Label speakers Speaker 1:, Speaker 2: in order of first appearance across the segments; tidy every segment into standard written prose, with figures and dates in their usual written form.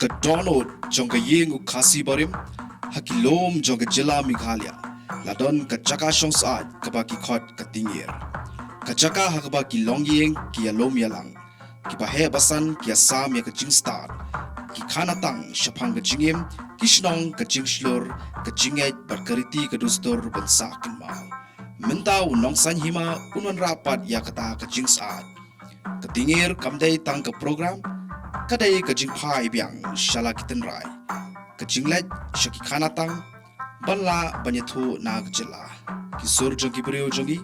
Speaker 1: ka donot jong ka yeng ukasi barim hakilom jong ka jila Meghalaya ladon ka jaka shong saat ka ba ki khot ka tingir ka jaka ha ka ba ki longyeng ki alom yalang ki ba he basan ki asam ya ka jing start ki khana tang shapang ka jingim ki shnong ka jing shlur ka jinget barkariti ka dustor bansa kan mau mentau nong san hima unon rapat ya kata ka jing saat ka tingir kamdai tang ka program kadai ka jing phai biang shala kiten rai ka jinglet shaki khana tang balla banyathu na gjela ki sur jongi breu jongi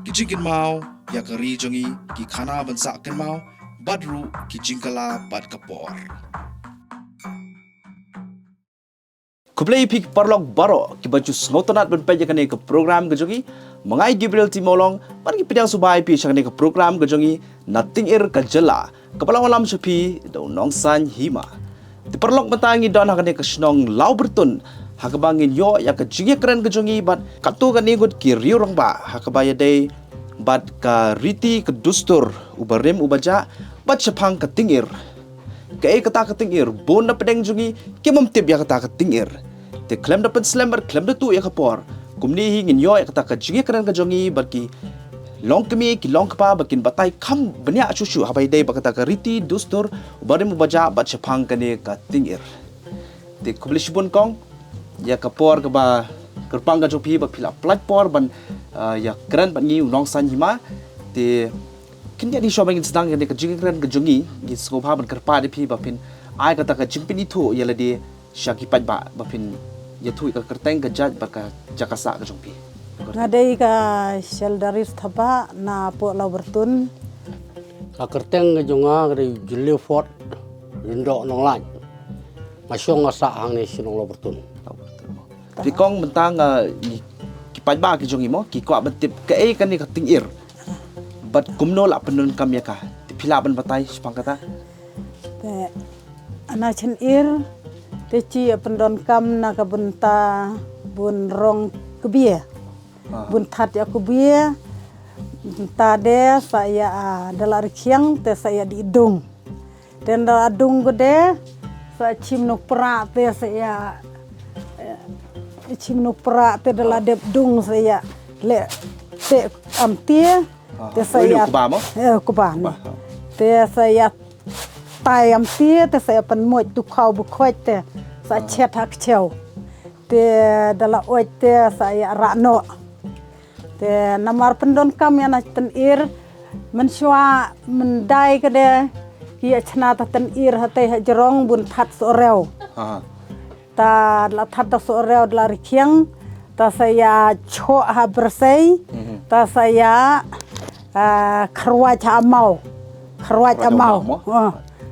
Speaker 1: ki jingin mau ya ka ri jongi ki khana bansa kan mau badru ki jingkala bad kapor
Speaker 2: Kuplay pik parlok baro ki baju snotonat ben peja kane ke program ke jongi mangai Gabriel Timolong pan ki pidang subai pi chakane ke program ke jongi nating ir ka jela kepala walam sepi do nong san hima di parlok matangi don hakane ke snong lau bertun hakabangin yo ya ke jingi keren ke jongi bat katu kane gut ki riu rong ba hakabaya dei bat ka riti ke dustur ubarim ubaja bat sepang ke tingir ke kata ke tingir bon na pedeng jongi ki memtip ya kata ke tingir te klem dapat slamber klem da tu ya kapor kumni hingin yo ya kata ka jingi keren ka jongi barki long kemi ki long kapa bakin batai kam benya chuchu habai dei bakata ka riti dustur ubarim ubaja bat sepang kane ka tingir te kublishbun kong ya kapor ka ba kerpang ka jopi ba pila platform ban ya keren ban ni nong san hima te kinja di shobang sedang yang ka jingi keren ka jongi gi skopha ban kerpa de pi bapin ai kata ka jingpin itu ya la de shaki pat ba bapin ya thui ka kerteng ka jaj ba ka jakasa ka jongpi
Speaker 3: ngadai ka shel dari thapa na po lau bertun
Speaker 4: ka kerteng ka jonga ka jille fort rindo nong lan masyong asa hang ni sinong lau bertun
Speaker 2: pi kong mentang ki pat ba ki jongi mo ki kwa betip ka kan ni ka tingir bat kumno la penun kam ya ka pila ban batai sepang kata
Speaker 3: te ana chen ir te chi pendon kam na ka bunta bun rong kebie bun that ya kebie ta de saya dalar khiang te saya di dung dan dalar dung gede sa chim nok pra te saya chim nok pra te dalar dep dung saya le te amtie te saya kuban te saya tayam tie te saya penmoj tu kau bukhoj te sa chet hak cheu te dala oj te saya rakno te namar pendon kam ya na ten ir menshwa mendai kede ki chna ta ten ir hate jerong bun that soreu ta la that soreu la rikyang ta saya cho ha bersei ta saya kharwaj amau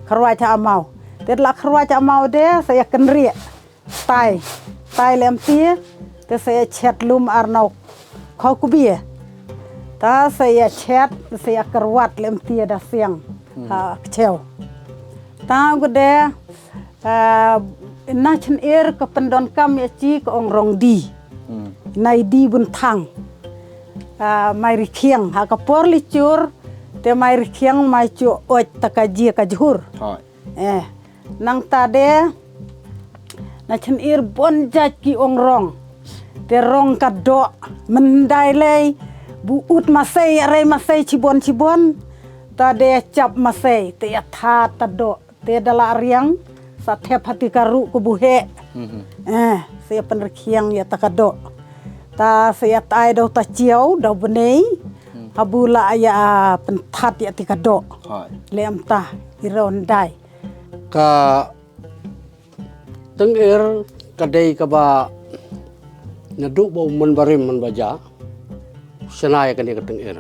Speaker 3: kharwaj amau te la kharwaj amau de saya kenri tai lem tie te saya chat lum arnau khau kubie ta saya chat saya kerwat lem tie da siang cheu ta gede na chen er ke pendon kam ya chi ko ong rong di nai di bun thang mai rikhiang ha ka por licur te mai rikhiang mai chu oj takaji ka jhur nang ta de na chen ir bon jaj ki ong rong te rong ka do mendai lei bu ut masai are masai cibon ta de cap masai te ya tha ta do te dala riang sa thep hati karu ku buhe saya penrikhiang ya takado ta saya tai do ta chiau do benei habula ya penthat ya tikado lem ta iron dai
Speaker 4: ka tengir kadai ka ba nadu ba mun barim man baja senaya ka ni ka tengir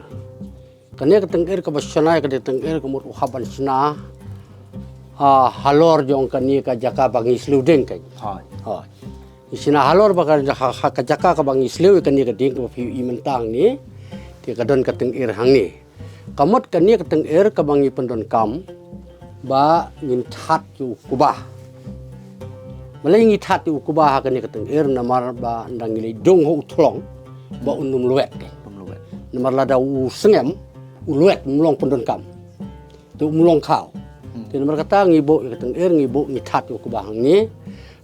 Speaker 4: ka tengir ka ba senaya ka ni tengir ka mur haban sena halor jong ka ni ka jaka bangi sludeng kai isina halor ba ka jaka ka bangi slew ka ni ka ding ka fi imentang ni ti ka don ka tengir hang ni kamot ka ni ka tengir ka bangi pendon kam ba ngin that yu kubah malay ngi that yu kubah ka ni ka tengir namar ba ndang ni dong ho thlong ba unum luet namar lada u sengem u luet mulong pendon kam tu mulong khao Tin merkata ngibo kateng ngibo ngitat yo kubahang ni.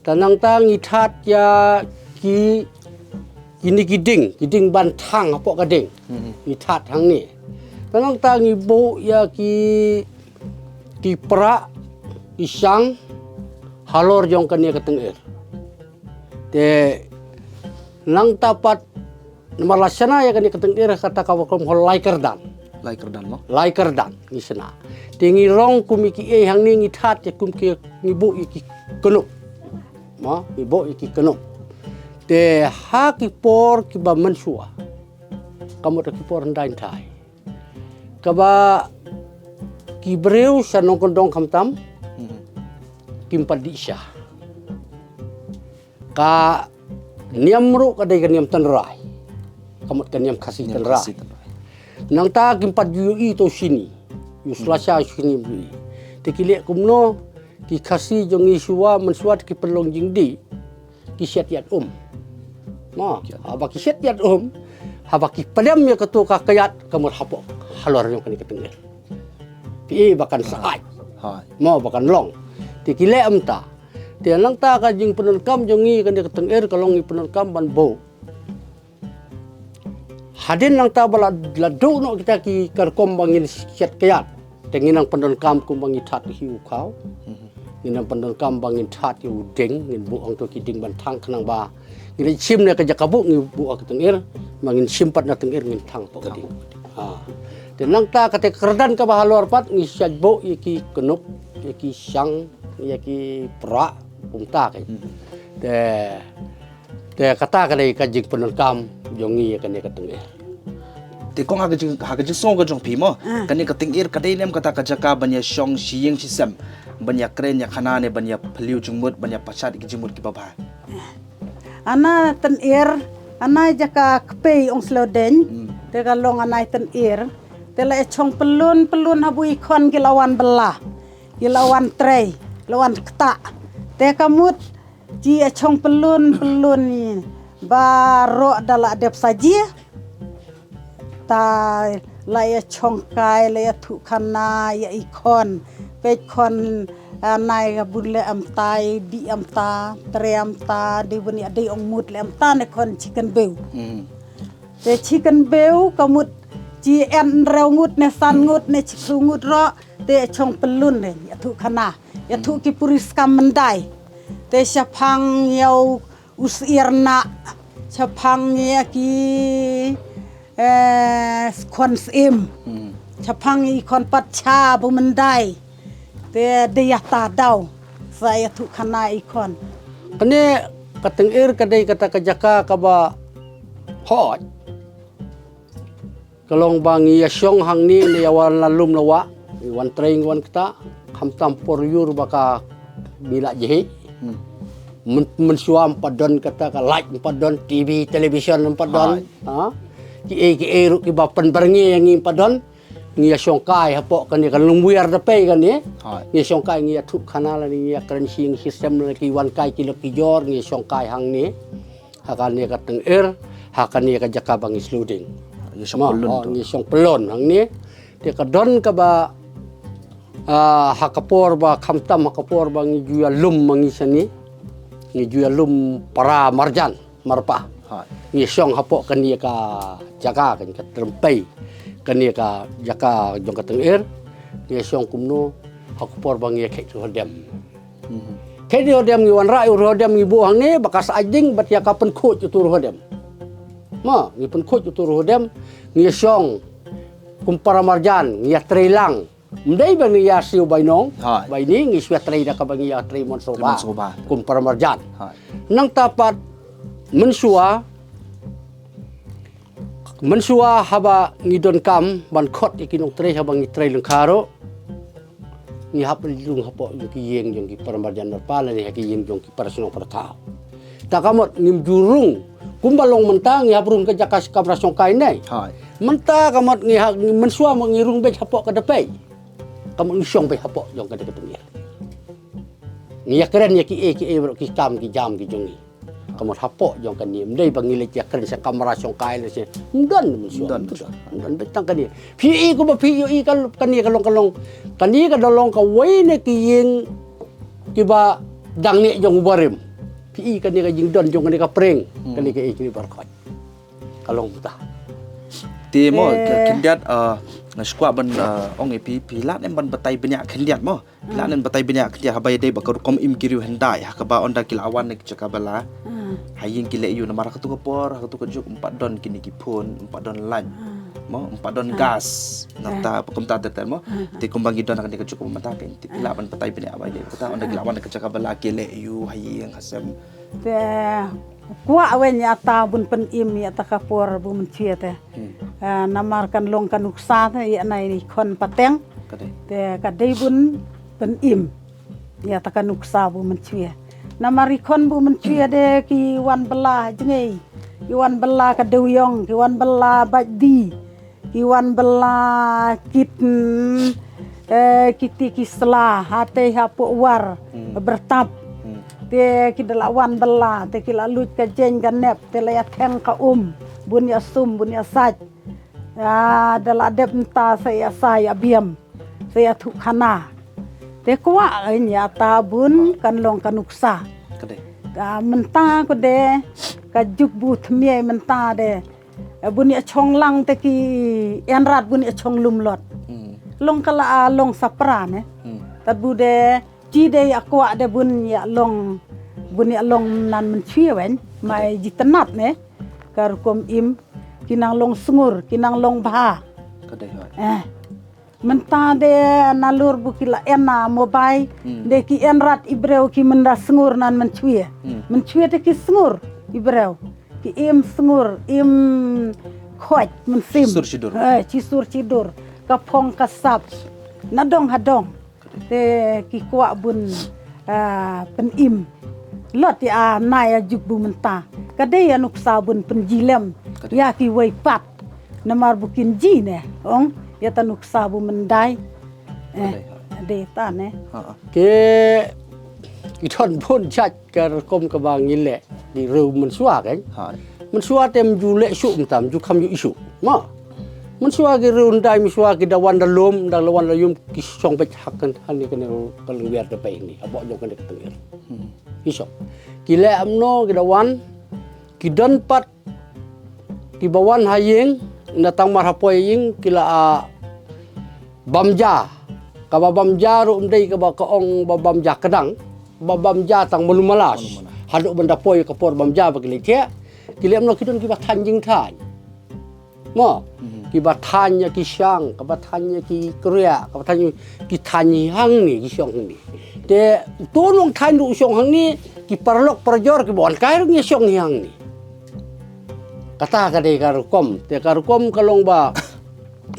Speaker 4: Tanang ta ngitat ya kini kiding bantang apa kading. Ngitat hang ni. Tanang ta ngibo ya ki pra isang halor jong kania kateng te nang tapat malasana ya kani kateng kata kawakom holai kerdan. Lai kerdan ni sana. Tingi rong kumiki hang ni ngitat ya kumki ngibo iki kenup. Ibu iki kenup. Te haki por kiba mensua. Kamu tak por ndain tai. Kaba kibreu sa nong kondong kamtam. Kimpat di isya. Ka niamru kadai kaniam tanrai. Kamu kaniam kasih tanrai. Nang ta kimpat yu itu sini. Yu selasa sini beli. Tekilek kumno ki kasih jong isua mensuat ki perlong jingdi ki syatiat haba ki syatiat haba ki padam ya ketu kakayat kamur hapok halor yang kani ketengel pi bakan saai bakan long ti kile amta ti lang ta ka jing penulkam jongi kani ketengel kalong penulkam ban bo hadin lang ta bala ladu no kita ki karkom bangin syat kayat tenginang penulkam kumbangi tat hiu kau Nginang pendengkam bangin tat yu deng ngin bu ang tu kiding bantang kenang ba ngin sim ne ka jakabu ngi bu ak tengir mangin simpat na tengir ngin tang po kadi dan nang ta kate kerdan ka bahalor pat ngi syadbo yaki kenup yaki sang yaki pra umta kai te kata ka dei ka jing pendengkam jongi ka ne ka tengir
Speaker 2: te kong haga song ka jong pi mo kani ka tingir ka dei nem kata ka jaka banya shong shiying sisam banyak keren ya kanane banyak peliu jumut banyak pasat ki jumut ki baba
Speaker 3: ana ana jaka kpe ong sloden te kalong ana te la chong pelun habu ikon ki lawan belah ki lawan trei lawan kta te kamut ji chong pelun ni baro dala dep saji ta la ya chong kai la ya thu khana ya ikon kon nai bulle amtai di amta tre amta di buni ade ong mut le amta ne kon chicken bew te chicken bew kamut ji en rew ngut ne san ngut ne chiku ngut ro te chong pelun ne ya thu khana ya thu ki puris kam mendai te syapang yau usirna syapang ya ki kon sim syapang ikon patcha bu mendai te dia ta dau saya tu kana ikon
Speaker 4: kene katengir kadai kata kajaka kaba hot kalong bangi yasyong hang ni yawan lalum lawa wan traing wan kita kam tampor yur baka bila jehi mensuam padon kata ka like padon TV television padon ki ru ki bapan barengi yang padon ngia songkai hapok kan kan lumbuar dapai kan ni ngia songkai ngia thuk khana la ngia kran sing system la ki wan kai ki ki jor ngia songkai hang ni hakan ni ka teng hakan ni ka jaka bang sluding ngia song pelon hang ni te ka don ka ba hakapor ba khamtam hakapor ba ngi juya lum mangi sani ngi juya lum para marjan marpa ngia song hapok kan ni ka jaka kan ka trempai kani ka jaka jong kateng ngi song kumno aku por bang ye kek hodem kek hodem ngi wan ra hodem ngi bu hang ni bakas ajing bat ya kapen khoj tur hodem ngi pen khoj tur hodem ngi song kum para marjan ngi trelang mdai bang ya siu bainong bai ni ngi swat trei da ka bang ya trei mon soba kum para marjan nang tapat mensua haba ngidon kam ban khot ikinong tre haba ngi tre lengkaro ngi hap lung hapo yuki yeng jong ki paramarjan pala ni haki yeng jong ki parasunong paratao takamot ngim jurung kumbalong mentang ngi haprung ke jakas kabrasong kai nai menta kamot ngi mensua ngirung be hapo ka depai kamot ngi syong be hapo jong ka dekat ngi ya keren ya ki e ki kam ki jam ki jongi kamot hapok jong kan ni mdai bangilit ya kan sa kamera song kai le se ndan mun so
Speaker 2: Ndan.
Speaker 4: ndan betang kan ni pi ko ba pi i kan ni kalong kan ni ka dolong ka wai ne ki ying ki ba dang ni jong barim pi i kan ni ka jing don jong kan ni ka preng kan ni ka i ni bar khot kalong ta
Speaker 2: Ti mo kindiat ngskwa ban ong epi pilat em ban batai banyak kindiat mo. Pilat en batai banyak kindiat habai dei bakar kom im kiriu hendai hakaba onda kilawan nek cakabala. Hayin kile yu namara katu kapor katu kajuk 4 don kini kipun 4 don lan. Mo 4 don gas nata pekumta tetel mo ti kumbangi don akan dikajuk mata pen ti pilat ban batai banyak habai dei kata onda kilawan nek cakabala kile yu hayin hasam.
Speaker 3: Te kuak wen ya ta bun pen im ya ta kapor bu men cie te. Namar kan long kan uksa te ya nai ni kon pateng.
Speaker 2: Kadai.
Speaker 3: Te kadai bun pen im ya ta kan uksa bu men cie. Namar ikon bu men cie de ki wan bela jengei. Ki wan bela ka deuyong, ki wan bela bajdi. Ki wan bela kit kiti kisla hate hapo war bertap. Te kidalawan bela te kilalut ka jeng ka nep te la teng ka bun ya sum bun ya saj ya dala dep ta saya biam saya thu khana te kwa nya ta bun kan long kanuksa
Speaker 2: Kadai.
Speaker 3: ka menta ko de ka juk bu thmie menta de bun ya chong lang te ki enrat bun ya chong lum lot long kala long sapra ne tat bu de chi de akwa de bun ya long nan men chie wen mai jitenat ne kar kom im kinang long sungur kinang long bha
Speaker 2: Kadai. Hoi.
Speaker 3: menta de nalur bukila ena mobile de ki enrat ibreu ki menda sungur nan men chie de ki sungur ibreu ki im sungur im khoj men sim
Speaker 2: Sur cidur.
Speaker 3: ci sur cidur ka phong ka sap nadong hadong te ki kwa bun pen im lot ya nai juk bu menta kade ya nuk sabun pen jilem ya ki wai pat namar bukin ji ne ong ya tanuk sabu mendai de ta ne
Speaker 4: ke iton pun chat kar kom ka bang ile di ru mun suwa kan
Speaker 2: Hoi.
Speaker 4: mun suwa tem ju le su tam ju kham ju isu ma mun suwa ki ru ndai mi suwa ki dawan da lom da lawan la yum ki song pe hak kan han ni kan kan wer da pe ni abo jong kan ka tengir iso ki le amno ki dawan ki don pat ki bawan hayeng natang marhapoy ying kila bamja ka bamja ru ndai ka ba kaong bamja kadang bamja tang malumalas haduk benda poy ka por bamja ba kili thia kili amno kidon ki ba than jing than mo ki ba than ya ki syang ka ba than ya ki korea ka ba than ki than hang ni ki syong ni te tulong than ru syong hang ni ki parlok parjor ki bon kai ru ni syong hang ni kata kadai karukom te karukom kalong ba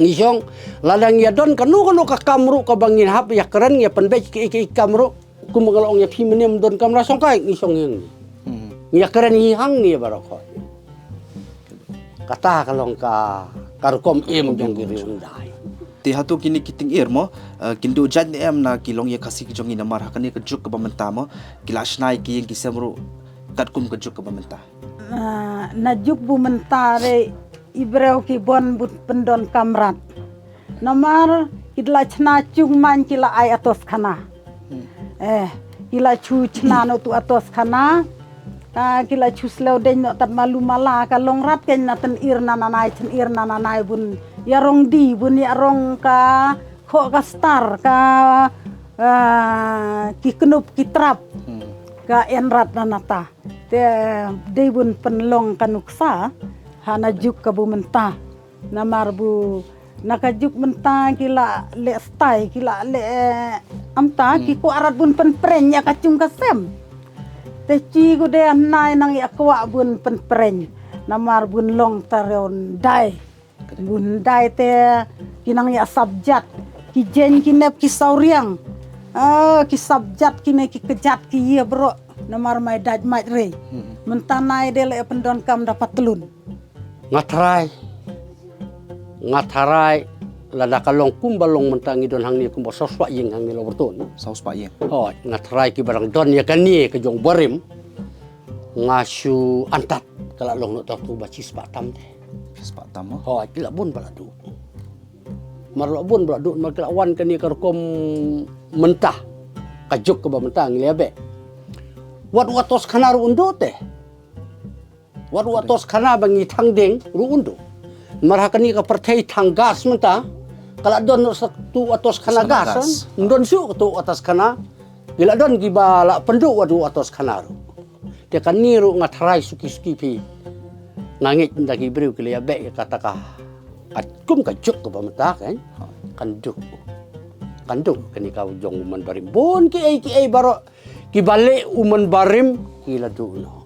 Speaker 4: ngisong ladang ya don kanu ka kamru ka bangin hap ya keren ya penbe ki kamru kumagalong ya piminem don kamra song kai ngisong yang ni ya keren hi hang ni baroko kata kalong ka karukom im jong giri undai
Speaker 2: Ti hatu kini kiting ir mo kindu jan em na kilong ye kasih jongi namar hakani ke juk ke bamenta mo kilas nai ki yang kisamru kat kum ke juk ke bamenta
Speaker 3: na juk bu mentare ibreu ki bon but pendon kamrat nomar kidla chna chung man kila ai atos khana kila chu chna no tu atos khana kila chu slow den no tat malu mala ka long rat ken na ten ir nananai chen ir nananai bun ya rong di bun ya rong ka kho ka star ka ki knup ki trap ka enrat nanata te debun penlong kanuksa hana juk kabu menta namar bu nakajuk menta kila le stai kila le amta ki ku arat bun pen preng ya kacung kasem te ci gu de nai nang ya kwa bun pen preng namar bun long taron dai bun dai te kinang ya sabjat ki jen kinep ki sauriang ki sabjat kine ki kejat ki ye bro namar mai daj mai re mentanai de le pendon kam dapat telun ngatarai lada kalong kumbalong mentangi don hang ni kumba soswa ying hang ni lo berton
Speaker 2: saus pa ye
Speaker 4: oh ngatarai ki barang don ya kan ni ke jong barim ngasu antat kalau long nak tahu baca sepatam teh.
Speaker 2: Sepak tamu.
Speaker 4: Oh, kila bun baladu. Marlo bun baladu markila wan kani karkom mentah. Kajuk ke mentah ngiliabe. Wat watos kanar undo teh. Wat watos kana bangi tangdeng ru undo. Marhakani ka pertai tanggas mentah. Kalau don satu atas kana gas, don su tu atas kana. Gila don gibala penduk wadu atas kana ru. Dia kan niru ngatrai suki-suki pi. Nangit dagi beriu kelia be kata ka kum kajuk ke pamata kan kanduk kani kau jong uman barim bon ki ai baro ki balik uman barim kila duno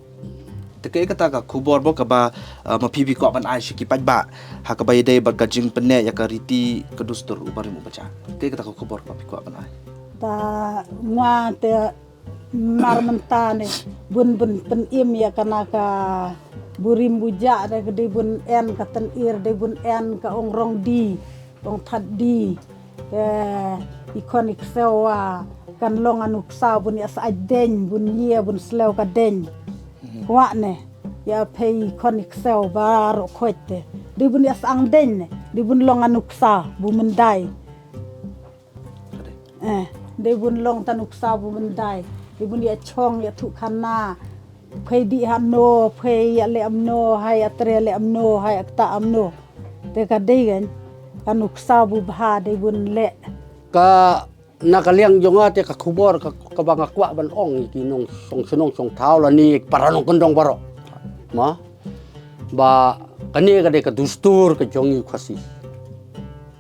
Speaker 2: Tekai kata ka kubor bo ka ba mapibi ko ban ai ki pajba ha ka bay day ba ka jing penne ya ka riti kedustur ubarim ubaca. Tekai kata ka kubor ka ko ban ai.
Speaker 3: Ta ngwa te marmentane bun pen im ya kana ka burim buja da de bun en ka ten ir de bun en ka ong rong di ong that di ikonik sewa kan long anuk sa bun ya sa den bun ye bun slew ka den wa ne ya pei ikonik sew bar khoite de bun ya sang den de bun long anuk sa bu mendai de bun long tanuk sa bu mendai de bun ya chong ya thu khana phei di hamno phei le amno hai atre le amno hai akta amno te ka degen anuk sabu bha de bun le
Speaker 4: ka nakaliang jonga te ka kubor ka bangakwa ban ong ki nong song senong song tau la ni paranong kendong baro ma ba kani ka de ka dustur ka jongi khasi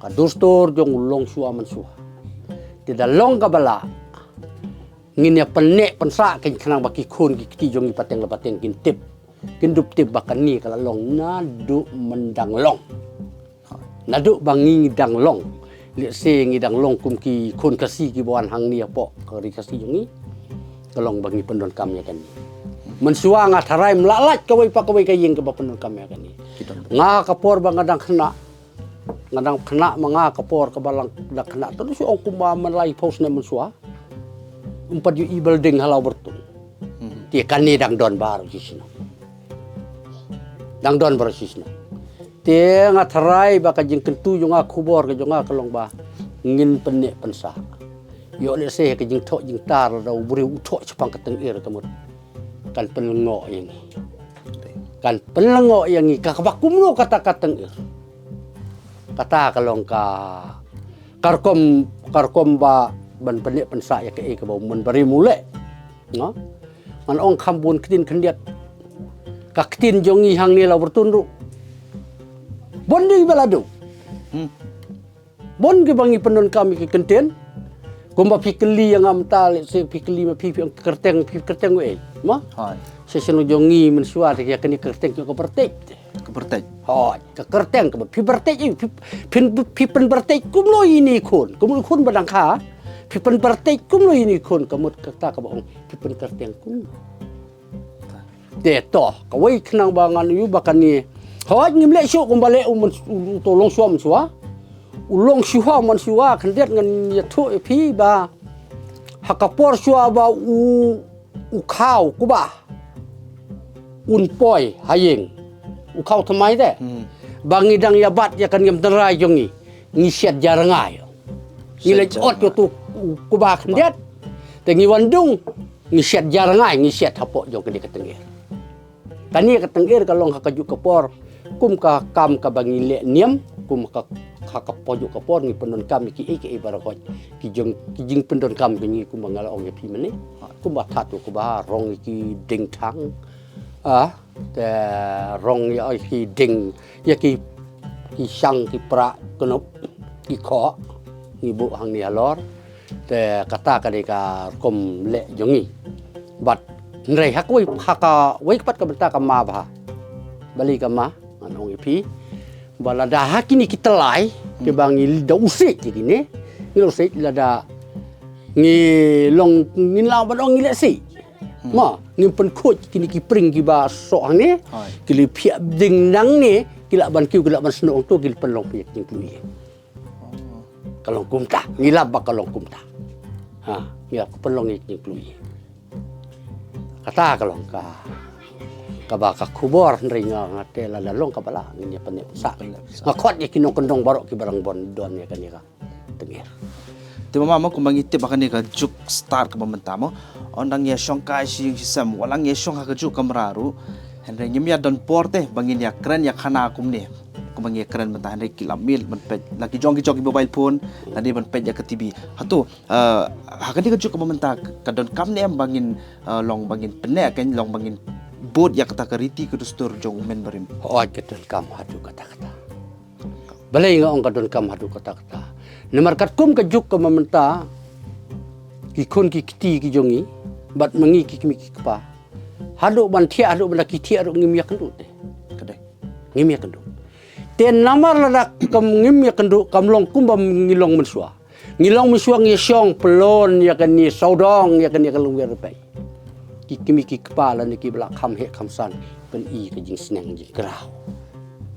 Speaker 4: ka dustur jong long suwa man suwa tidak long ka bala ngin ya penek pensa ken kenang baki kun ki jongi pateng lapateng kin tip kin dup tip bakani kala long nadu mendang long nadu bangi dang long le se ngi dang long kum ki kun kasi ki bawan hang ni apo kari kasi jongi kalong bangi pendon kam ya kan mensua nga tharai mlalat kawai pa kawai kayeng ke pendon kam ya kan nga kapor bang ngadang kena manga kapor ke balang dak kena tu su ong kumba melai pos na mensua umpat yu building halau bertung. Dia kan ni dang don baru sisna. Dang don baru sisna. Dia ngatrai baka jing kentu jonga kubor ke jonga kelong ba ngin penek pensa. Yo le se ke jing tok jing tar da ubri utok cepang keteng ir kamut. Kan pelengo yang ni. Kan pelengo yang ni ka bakumno kata kateng ir. Kata kelong ka karkom ba ban penek pensa ya ke bau men bari mule no man ong khambun ktin khendiat ka ktin jongi hang ni la bertundu bondi baladu bon ke bangi pendon kami ke kenten kumba pikeli yang amtal se pikeli ma pipi kerteng we ma
Speaker 2: Hai.
Speaker 4: seseno jongi men suar ya keni kerteng ke pertek
Speaker 2: Kepertek.
Speaker 4: ho ke kerteng ke pi pertek pen pertek kumlo ini kun badang kha pipen pertek kum lo ini kun kamut kata ka baong pipen kerteng kum de to ka wei khnang bangan yu bakani hoj ngimle syo kum bale tolong suam suwa ulong suwa man suwa khandet ngan ya thu phi ba hakapor suwa ba u khau ku ba un poi hayeng u khau thamai de bangidang ya bat ya kan ngam terai jongi ngisiat jarangai nilai ot tu kubah kendiat tengi wandung ngisiat jarangai ngisiat hapok jong ke ketengir tani ketengir kalong hakaju kapor kum ka kam ka bangi le niam kum ka pojok kapor ni pendon kam ki barakot ki jing pendon kam ni kum bangala ong pi mene kum ba thatu kubah rong ki ding thang te rong ya ki ding ya ki sang ki pra kenop ki kho ni bu hang ni alor te kata kadika kom le jongi bat nrei hakoi haka wei pat ka benta ka ma ba bali ka ma anong ipi bala da hakini kitelai ke bangi da usik gini ni usik la da ngi long ngi la ba dong ngi le si ma ngi pen khoj kini ki pring ki ba so hang ni kili phia ding nang ni kila ban kiu kila ban snong tu kil pen long pi jing klui kalong kumta ngilab ba kalong kumta ngilab pelong ni klui kata kalong ka kabaka kubor ringa ngate lalong kabala nginya panik sa ngakot ya kinong kendong barok ki barang bon don ya kan ya tengir
Speaker 2: Ti mama kung mangiti baka ni ka juk start ka mamantamo ondang ya syong kai si sam walang ya syong ka juk kamraru henry nyemya don porte bangin ya keren ya khana kum ni kung mangi keren mentah henry kilamil man pet lagi jong mobile phone tadi man pet ya ke TV hatu hakani ka juk ka mamanta ka don kam ni bangin long bangin penek kan long bangin boat ya kata kariti ke dustur jong men barim
Speaker 4: oi kedon kam hadu kata-kata balai nga ong kadon kam hadu kata-kata nemarkat kum ka juk ka mamenta ki kon ki kiti ki jongi bat mangi ki kimi ki pa hadu ban thia hadu ban ki thia hadu ngim ya kendu te
Speaker 2: kadai
Speaker 4: ngim ya kendu ten namar ladak kam ngim ya kendu kam long kum bam ngilong mensua ngi syong pelon ya kan ni saudong ya kan ni kalung wer pai ki kimi ki kepala ni ki belak kham he kham san pen i ka jing sneng ji krau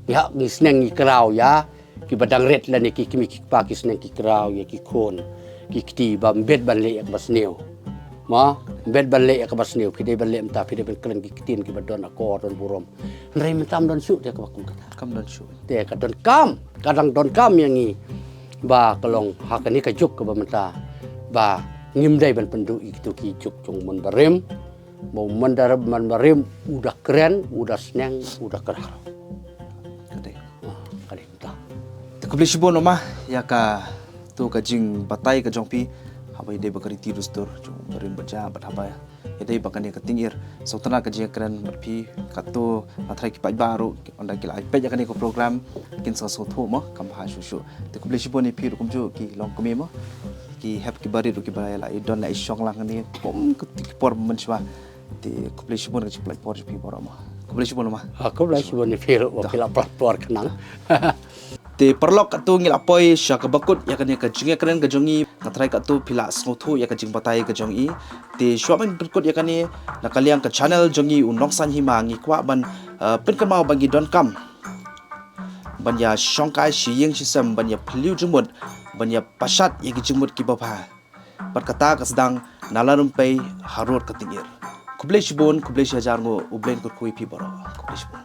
Speaker 4: ya ngi sneng ni krau ya ki badang ret la ni ki kimi ki pa ki sneng ki krau ya ki kon ki kti bam bed ban le ak basneu ma bed ban le ak basneu pide ban le mta pide ban kleng ki ktin ki badon akor don burom rei mentam don su dia ka bakum kata
Speaker 2: kam don shu
Speaker 4: te ka don kam kadang don kam yang ni ba kalong hakani ka juk ka bamenta ba ngim dai ban pendu itu ki juk chung mon barem mau mendarab man barem udah keren udah senang udah kerah
Speaker 2: kadai
Speaker 4: kali entah
Speaker 2: Kubli shibon oma ya ka tu ka jing batai ka jongpi habai de bakari tirus tur jong barim baja bat habai edai bakani ka tingir so tana ka jing kran berpi ka tu atrai ki pai baru onda ki lai pe ja kani ko program kin so so thu mo kam ha shu shu te kubli shibon ni pi kum ju ki long kumi mo ki hap ki bari ru ki bari la idon la ishong lang ni pom ku ti por man shwa te kubli shibon ka chi plai por pi por mo kubli shibon ma
Speaker 4: aku belah sebab ni fir wakil pelapor kenang
Speaker 2: te perlok katu ngil apoi sya ka bakut ya kan ka jinga keren ka jongi ngatrai katu pila snothu ya ka jing batai ka jongi te shwamen berkut ya kan ni nakaliang ka channel jongi unong san hima ngi kwa ban pen kan mau bagi don kam ban ya shongkai shi ying shi sam ban ya phliu jumut ban ya pasat ya ki jumut ki bapa berkata ka sedang nalarum pei harut ka tingir kublai shibon kublai shajar ngo ublen kur kui pi baro kublai shibon